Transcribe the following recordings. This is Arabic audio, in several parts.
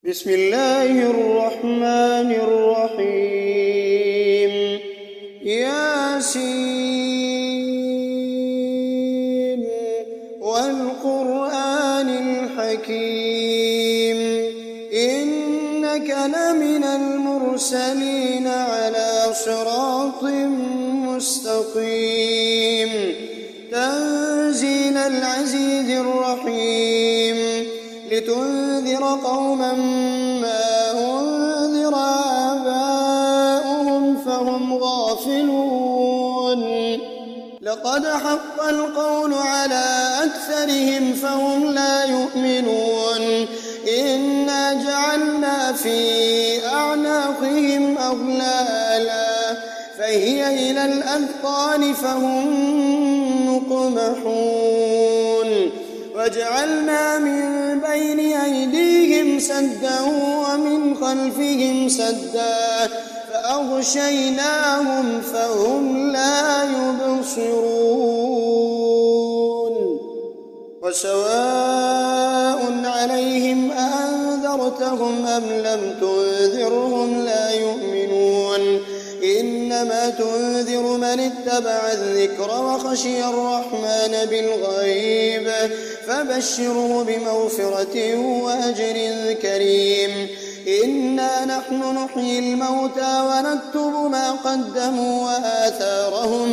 بسم الله الرحمن الرحيم ياسين والقرآن الحكيم إنك لمن المرسلين على صراط مستقيم تنزيل العزيز الرحيم لتنذر قوما ما أنذر آباؤهم فهم غافلون لقد حق القول على أكثرهم فهم لا يؤمنون إنا جعلنا في أعناقهم أغلالا فهي إلى الأذقان فهم مقمحون وجعلنا من بين أيديهم سدا ومن خلفهم سدا فأغشيناهم فهم لا يبصرون وسواء عليهم أأنذرتهم أم لم تنذرهم لا يؤمنون إنما تنذر من اتبع الذكر وخشي الرحمن بالغيب فبشره بمغفرة وأجر كريم إنا نحن نحيي الموتى ونكتب ما قدموا وآثارهم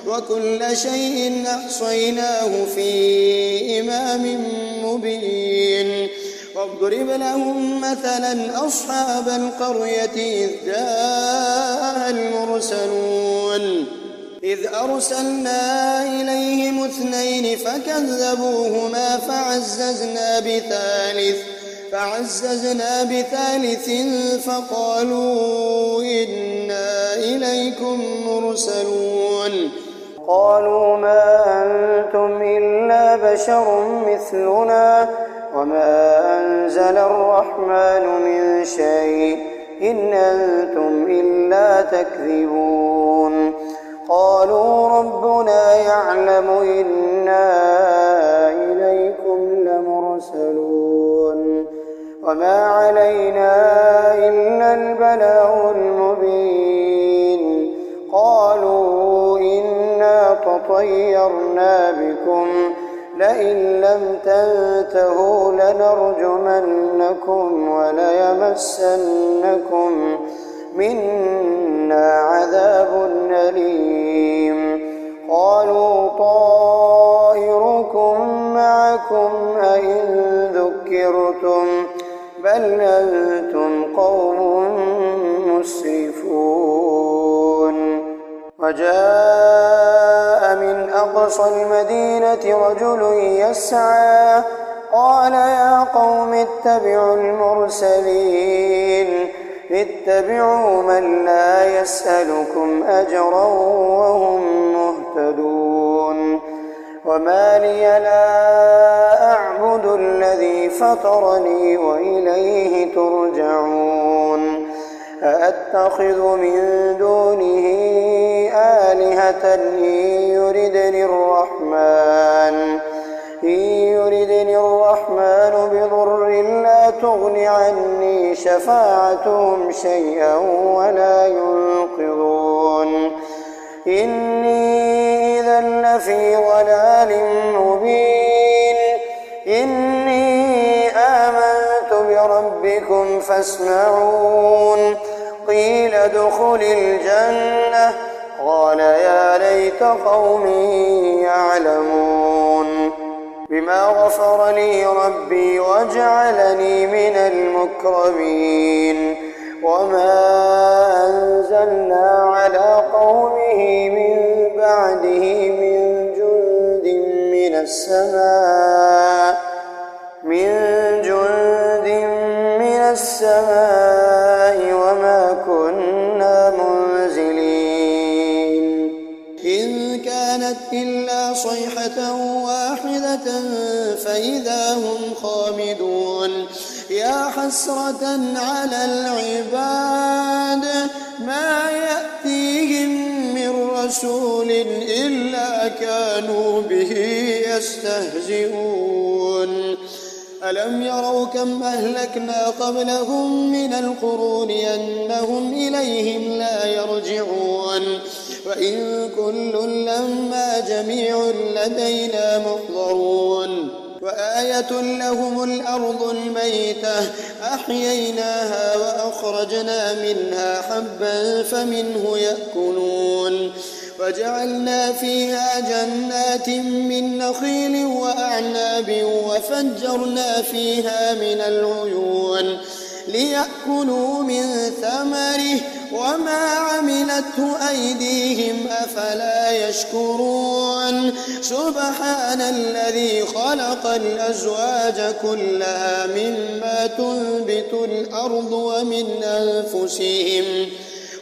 وكل شيء أحصيناه في إمام مبين واضرب لهم مثلا أصحاب القرية إذ جاءها المرسلون إذ أرسلنا إليهم اثنين فكذبوهما فعززنا بثالث فقالوا إنا إليكم مرسلون قالوا ما أنتم إلا بشر مثلنا وما أنزل الرحمن من شيء إن أنتم إلا تكذبون قالوا ربنا يعلم إنا إليكم لمرسلون وما علينا إلا البلاغ المبين قالوا إنا تطيرنا بكم لئن لم تنتهوا لنرجمنكم وليمسنكم منا عذاب أليم قالوا طائركم معكم أئن ذكرتم بل أنتم قوم مسرفون وجاء من أقصى المدينة رجل يسعى قال يا قوم اتبعوا المرسلين اتبعوا من لا يسألكم أجرا وهم مهتدون وما لي لا أعبد الذي فطرني وإليه ترجعون أأتخذ من دونه آلهة إن يردني الرحمن بضر لا تغن عني شفاعتهم شيئا ولا ينقذون إني إذا لفي ضلال مبين إني آمنت بربكم فاسمعون قيل ادخل الجنة قال يا ليت قومي يعلمون بما غفر لي ربي وجعلني من المكرمين وما أنزلنا على قومه من بعده من جند من السماء وما كنا منزلين إن كانت إلا صيحة واحدة فإذا هم خامدون يا حسرة على العباد ما يأتيهم من رسول إلا كانوا به يستهزئون ألم يروا كم أهلكنا قبلهم من القرون أنهم إليهم لا يرجعون وإن كل لما جميع لدينا محضرون وآية لهم الأرض الميتة أحييناها وأخرجنا منها حبا فمنه يأكلون وجعلنا فيها جنات من نخيل وأعناب وفجرنا فيها من العيون ليأكلوا من ثمره وما عملته أيديهم أفلا يشكرون سبحان الذي خلق الأزواج كلها مما تنبت الأرض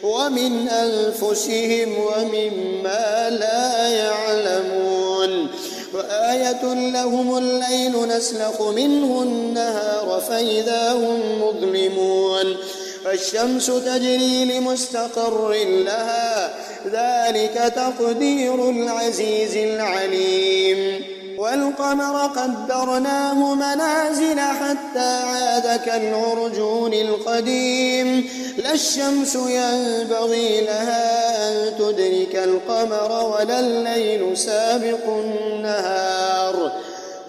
ومن أنفسهم ومما لا يعلمون وآية لهم الليل نسلخ منه النهار فإذا هم مظلمون فالشمس تجري لمستقر لها ذلك تقدير العزيز العليم والقمر قدرناه منازل حتى عاد كالعرجون القديم لا الشمس ينبغي لها أن تدرك القمر ولا الليل سابق النهار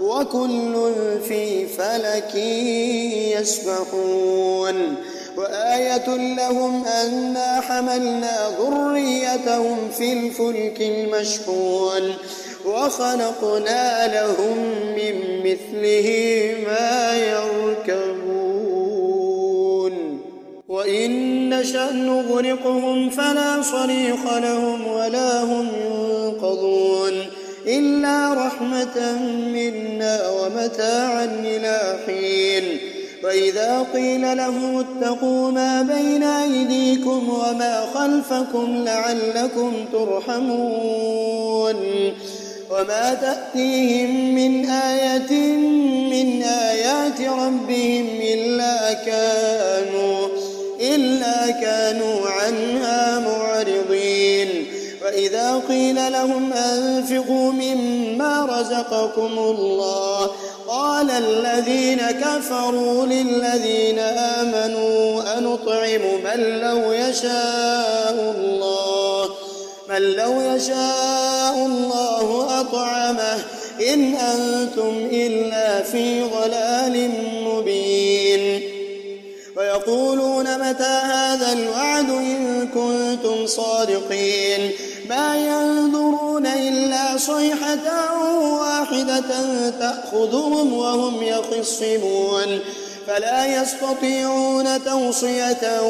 وكل في فلك يسبحون وآية لهم أنا حملنا ذريتهم في الفلك المشحون وخلقنا لهم من مثله ما يركبون وإن نشأ نغرقهم فلا صريخ لهم ولا هم ينقذون إلا رحمة منا ومتاعا إلى حين وإذا قيل لهم اتقوا ما بين أيديكم وما خلفكم لعلكم ترحمون وما تأتيهم من آية من آيات ربهم إلا كانوا عنها معرضين وإذا قيل لهم أنفقوا مما رزقكم الله قال الذين كفروا للذين آمنوا أنطعم من لو يشاء الله أطعمه إن أنتم إلا في ضلال مبين ويقولون متى هذا الوعد إن كنتم صادقين ما ينظرون إلا صيحة واحدة تأخذهم وهم يخصمون فلا يستطيعون توصية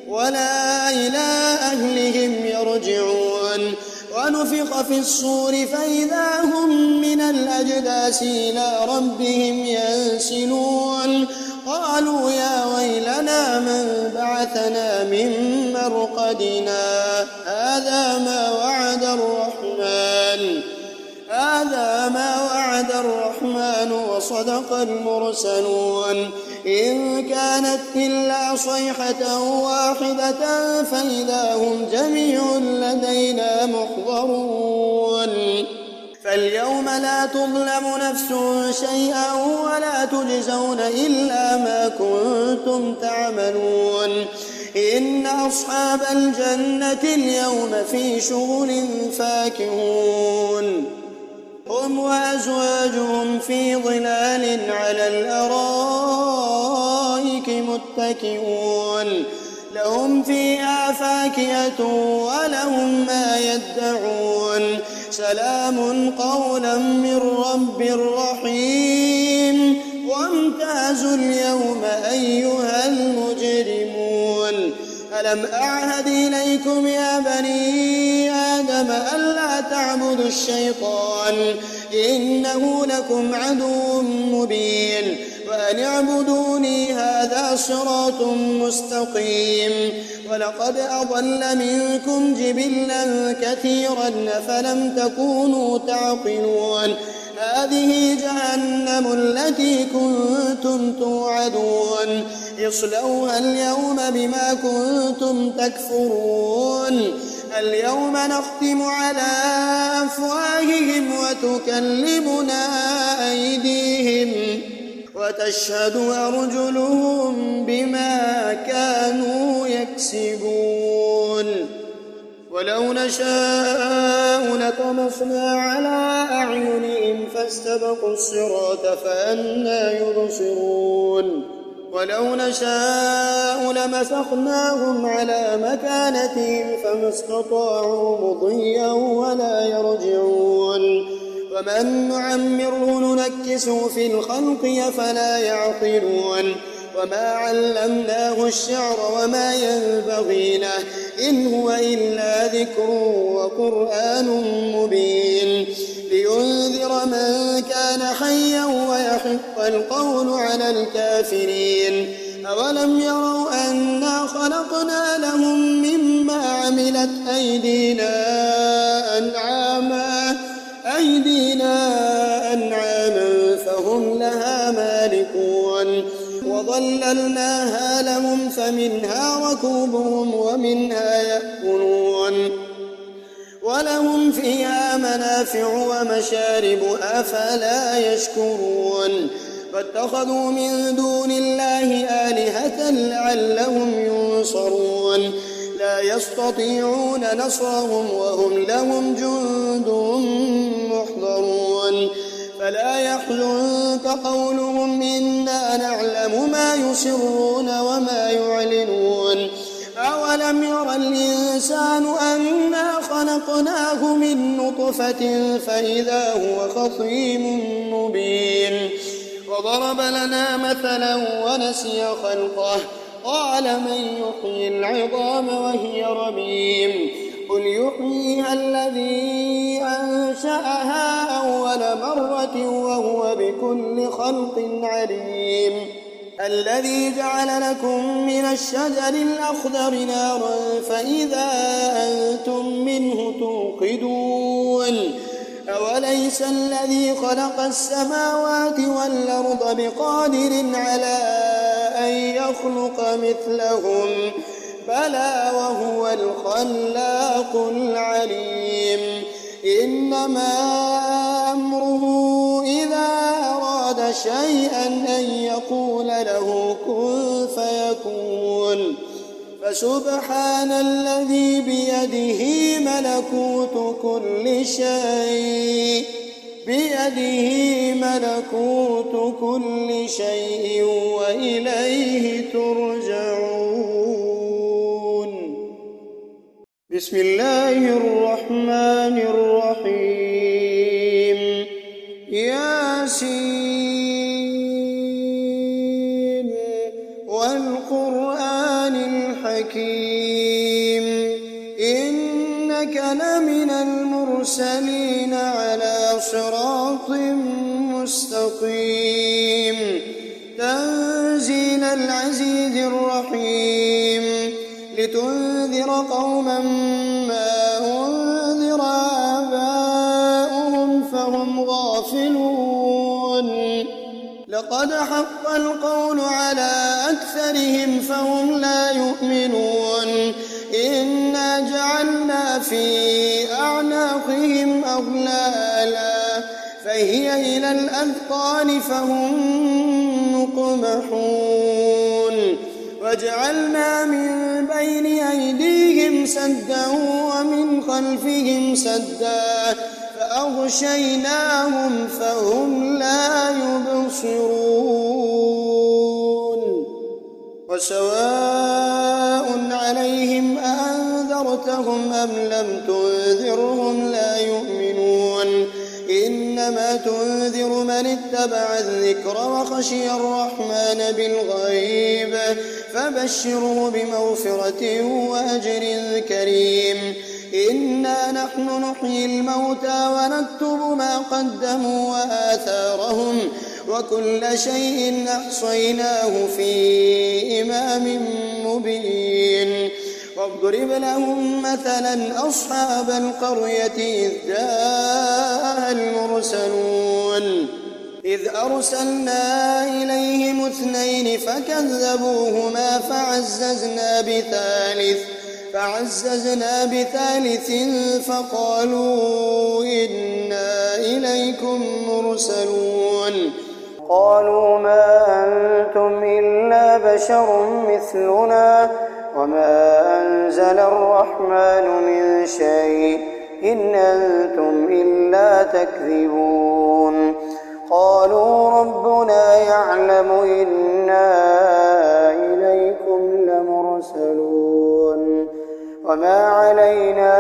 ولا إلى أهلهم يرجعون ونفخ في الصور فإذا هم من الأجداث إلى ربهم ينسلون قالوا يا ويلنا من بعثنا من مرقدنا هذا ما وعد الرحمن وصدق المرسلون إن كانت إلا صيحة واحدة فإذا هم جميع لدينا محضرون فاليوم لا تظلم نفس شيئا ولا تجزون إلا ما كنتم تعملون إن أصحاب الجنة اليوم في شغل فاكهون هم وأزواجهم في ظلال على الأرائك متكئون لهم فيها فاكهة ولهم ما يدعون سلام قولا من رب رحيم وامتازوا اليوم أيها المجرمون ألم أعهد إليكم يا بني آدم ألا تعبدوا الشيطان إنه لكم عدو مبين وأن اعبدوني هذا صراط مستقيم ولقد أضل منكم جبلا كثيرا فلم تكونوا تعقلون هذه جهنم التي كنتم توعدون اصلوها اليوم بما كنتم تكفرون اليوم نختم على أفواههم وتكلمنا أيديهم وتشهد أرجلهم بما كانوا يكسبون ولو نشاء لطمسنا على أعينهم فاستبقوا الصراط فأنى يبصرون ولو نشاء لمسخناهم على مكانتهم فما استطاعوا مضيا ولا يرجعون ومن نعمره ننكسه في الخلق أفلا يعقلون وما علمناه الشعر وما ينبغي له إن هو إلا ذكر وقرآن مبين لينذر من كان حيا ويحق القول على الكافرين أولم يروا أنا خلقنا لهم مما عملت أيدينا فهم لها مالكون وظللناها لهم فمنها ركوبهم ومنها يأكلون ولهم فيها منافع ومشارب أفلا يشكرون فاتخذوا من دون الله آلهة لعلهم ينصرون لا يستطيعون نصرهم وهم لهم جند محضرون فلا يحزنك قولهم إنا نعلم ما يسرون وما يعلنون أولم ير الإنسان أنا خلقناه من نطفة فإذا هو خصيم مبين وضرب لنا مثلا ونسي خلقه قال من يحيي العظام وهي رميم قل يحييها الذي أنشأها أول مرة وهو بكل خلق عليم الذي جعل لكم من الشجر الأخضر نارا فإذا أنتم منه توقدون أوليس الذي خلق السماوات والأرض بقادر على أن يخلق مثلهم بلى وهو الخلاق العليم إنما أمره إذا أراد شيئا أن يقول له كن فيكون فسبحان الذي بيده ملكوت كل شيء وإليه ترجعون بسم الله الرحمن الرحيم ياسين والقرآن الحكيم إنك لمن المرسلين على صراط مستقيم تنزيل العزيز الرحيم لتنذر قوما ما أنذر آباؤهم فهم غافلون لقد حق القول على أكثرهم فهم لا يؤمنون إنا جعلنا في أعناقهم أغلالا فهي إلى الأذقان فهم مقمحون وجعلنا من بين أيديهم سدا ومن خلفهم سدا فأغشيناهم فهم لا يبصرون وسواء عليهم أأنذرتهم أم لم تنذرهم لا يؤمنون إنما تنذر من اتبع الذكر وخشي الرحمن بالغيب فبشره بمغفرة وأجر كريم إنا نحن نحيي الموتى ونكتب ما قدموا وآثارهم وكل شيء أحصيناه في إمام مبين واضرب لهم مثلا أصحاب القرية إذ جاءها المرسلون إذ أرسلنا إليهم 2 فكذبوهما فعززنا بثالث فعززنا بثالث فقالوا إنا إليكم مرسلون قالوا ما أنتم إلا بشر مثلنا وما أنزل الرحمن من شيء إن أنتم إلا تكذبون قالوا ربنا يعلم إنا إليكم لمرسلون وما علينا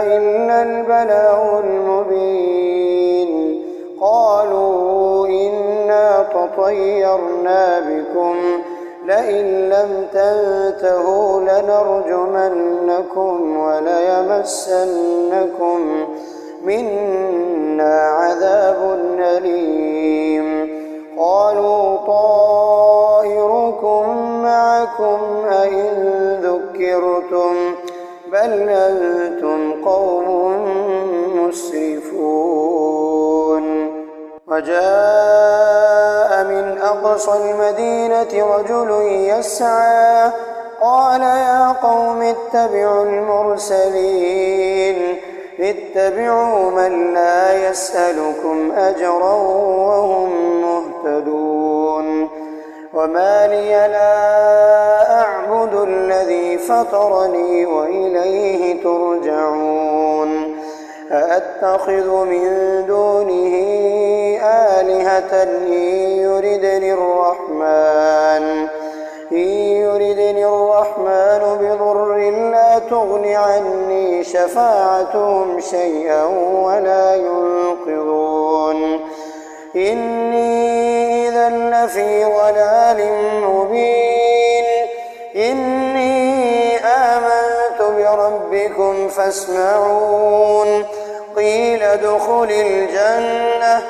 إلا البلاغ المبين قالوا إنا تطيرنا بكم لئن لم تنتهوا لنرجمنكم وليمسنكم منا عذاب أليم قالوا طائركم معكم أئن ذكرتم بل أنتم قوم مسرفون وجاء من أقصى المدينة رجل يسعى قال يا قوم اتبعوا المرسلين اتبعوا من لا يسألكم أجرا وهم مهتدون وما لي لا أعبد الذي فطرني وإليه ترجعون أأتخذ من دونه آلهة إن يردني الرحمن بضر لا تغن عني شفاعتهم شيئا ولا ينقذون إني إذا لفي ضلال مبين إني آمنت بربكم فاسمعون قيل ادخل الجنة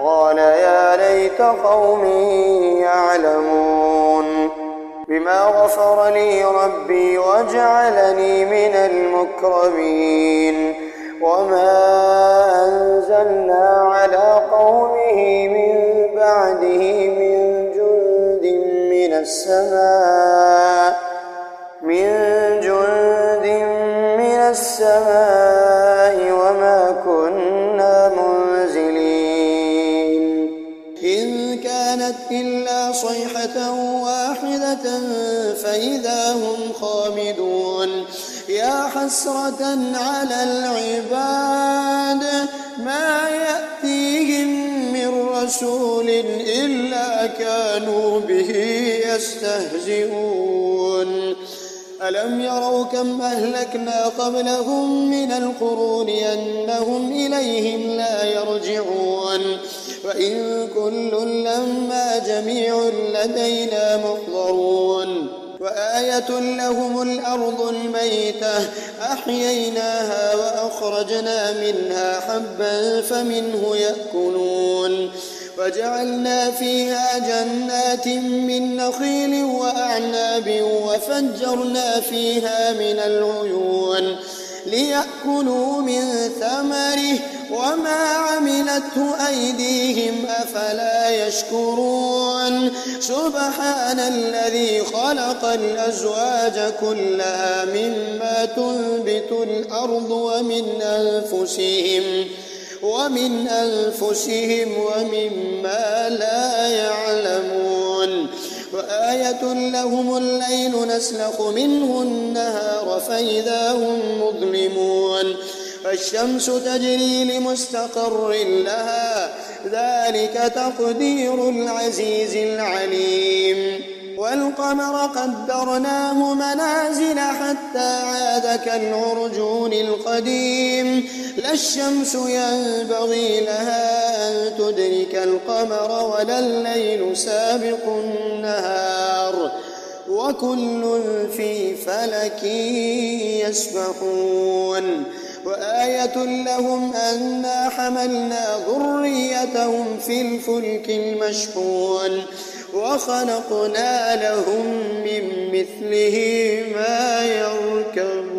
قال يا ليت قومي يعلمون بما غفر لي ربي وجعلني من المكرمين وما أنزلنا على قومه من بعده من جند من السماء وما كنا منزلين إن كانت إلا صيحة واحدة فإذا هم خامدون يا حسرة على العباد ما يأتيهم من رسول إلا كانوا به يستهزئون ألم يروا كم أهلكنا قبلهم من القرون أنهم إليهم لا يرجعون وإن كل لما جميع لدينا محضرون وآية لهم الأرض الميتة أحييناها وأخرجنا منها حبا فمنه يأكلون وجعلنا فيها جنات من نخيل وأعناب وفجرنا فيها من العيون ليأكلوا من ثمره وما عملته أيديهم أفلا يشكرون سبحان الذي خلق الأزواج كلها مما تنبت الأرض ومن أنفسهم ومما لا يعلمون وآية لهم الليل نسلخ منه النهار فإذا هم مظلمون فالشمس تجري لمستقر لها ذلك تقدير العزيز العليم والقمر قدرناه منازل حتى عاد كالعرجون القديم لا الشمس ينبغي لها أن تدرك القمر ولا الليل سابق النهار وكل في فلك يسبحون وآية لهم أنا حملنا ذريتهم في الفلك المشحون وخلقنا لهم من مثله ما يركبون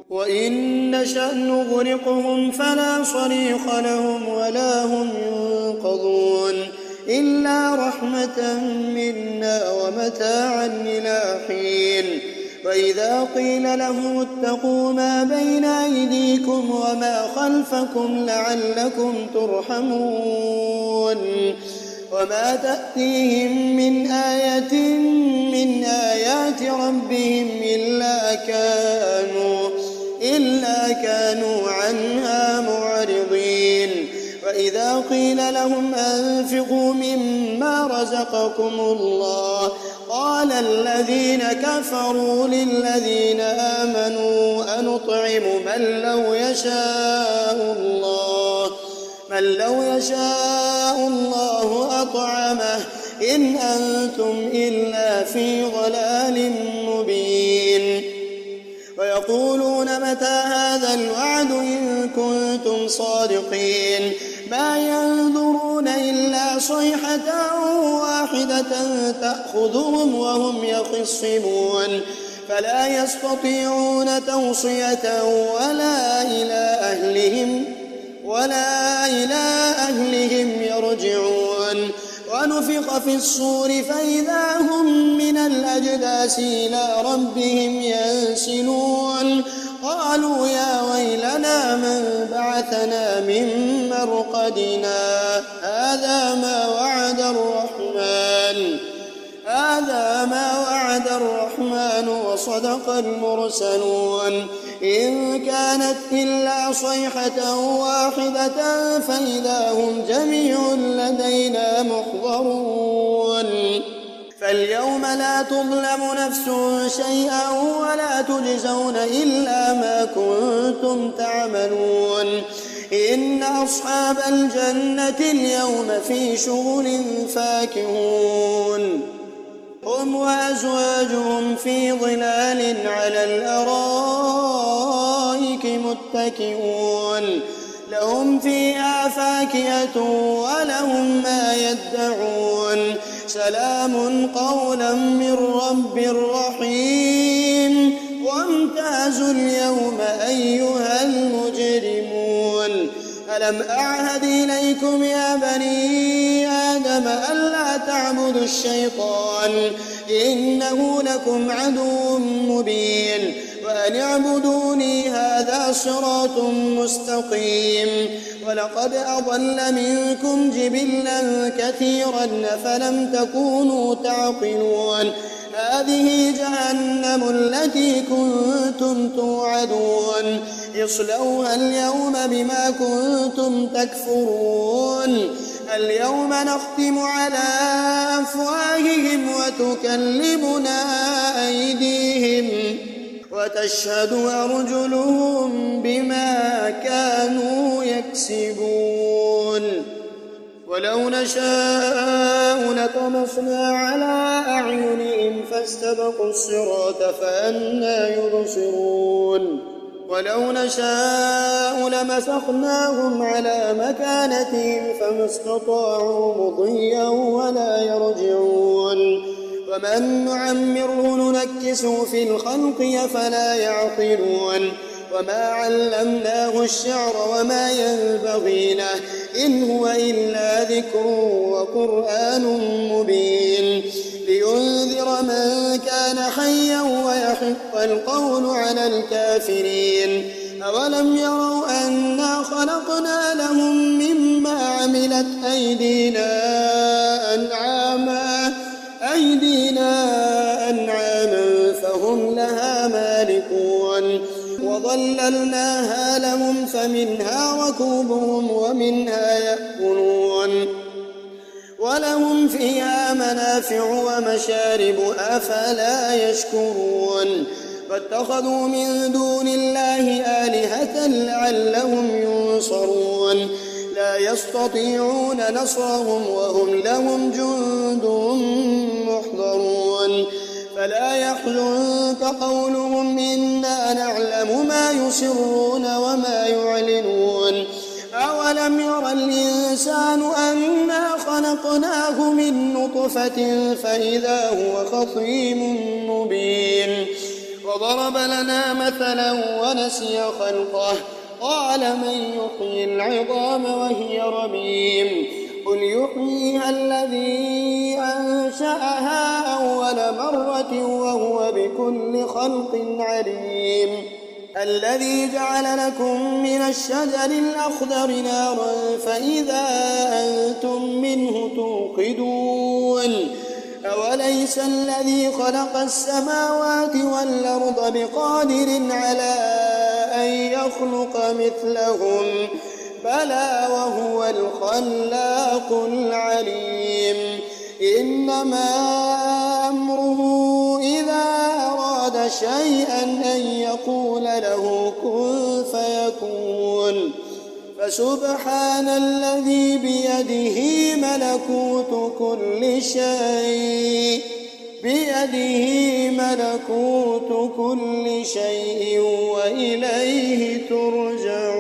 وإن نشأ نغرقهم فلا صريخ لهم ولا هم ينقذون إلا رحمة منا ومتاعا إلى حين وإذا قيل لهم اتقوا ما بين أيديكم وما خلفكم لعلكم ترحمون وما تأتيهم من آية من آيات ربهم إلا كانوا عنها معرضين وإذا قيل لهم أنفقوا مما رزقكم الله قال الذين كفروا للذين آمنوا أنطعم من لو يشاء الله أطعمه إن أنتم إلا في ضلال مبين ويقولون متى هذا الوعد إن كنتم صادقين ما ينظرون إلا صيحة واحدة تأخذهم وهم يخصمون فلا يستطيعون توصية ولا إلى أهلهم يرجعون ونفخ في الصور فإذا هم من الأجداث إلى ربهم ينسلون قالوا يا ويلنا من بعثنا من مرقدنا هذا ما وعد الرحمن وصدق المرسلون إن كانت إلا صيحة واحدة فإذا هم جميع لدينا محضرون فاليوم لا تظلم نفس شيئا ولا تجزون إلا ما كنتم تعملون إن أصحاب الجنة اليوم في شغل فاكهون هم وأزواجهم في ظلال على الأرائك متكئون لهم فيها فاكهة ولهم ما يدعون سلام قولا من رب رحيم وامتازوا اليوم أيها المجرمون ألم أعهد إليكم يا بني آدم ألا تعبدوا الشيطان إنه لكم عدو مبين وأن اعبدوني هذا صراط مستقيم ولقد أضل منكم جبلا كثيرا فلم تكونوا تعقلون هذه جهنم التي كنتم توعدون اصلوها اليوم بما كنتم تكفرون اليوم نختم على أفواههم وتكلمنا أيديهم وتشهد أرجلهم بما كانوا يكسبون ولو نشاء لطمسنا على أعينهم فاستبقوا الصراط فأنى يبصرون ولو نشاء لمسخناهم على مكانتهم فما استطاعوا مضيا ولا يرجعون ومن نعمره ننكسه في الخلق أفلا يعقلون وما علمناه الشعر وما ينبغي له إن هو إلا ذكر وقرآن مبين لينذر من كان حيا ويحق القول على الكافرين أولم يروا أنا خلقنا لهم مما عملت أنعاما فهم لها مالكون وظللناها لهم فمنها ركوبهم ومنها يأكلون ولهم فيها منافع ومشارب أفلا يشكرون فاتخذوا من دون الله آلهة لعلهم ينصرون لا يستطيعون نصرهم وهم لهم جند محضرون فلا يحزنك قولهم إنا نعلم ما يسرون وما يعلنون أولم ير الإنسان أنا خلقناه من نطفة فإذا هو خصيم مبين وضرب لنا مثلا ونسي خلقه قال من يحيي العظام وهي رميم قل يحييها الذي أنشأها أول مرة وهو بكل بكل خلق عليم الذي جعل لكم من الشجر الأخضر نارا فإذا أنتم منه توقدون أوليس الذي خلق السماوات والأرض بقادر على أن يخلق مثلهم بلى وهو الخلاق العليم إنما أمره إذا أراد شيئا أن يقول له كن فيكون فسبحان الذي بيده ملكوت كل شيء وإليه ترجعون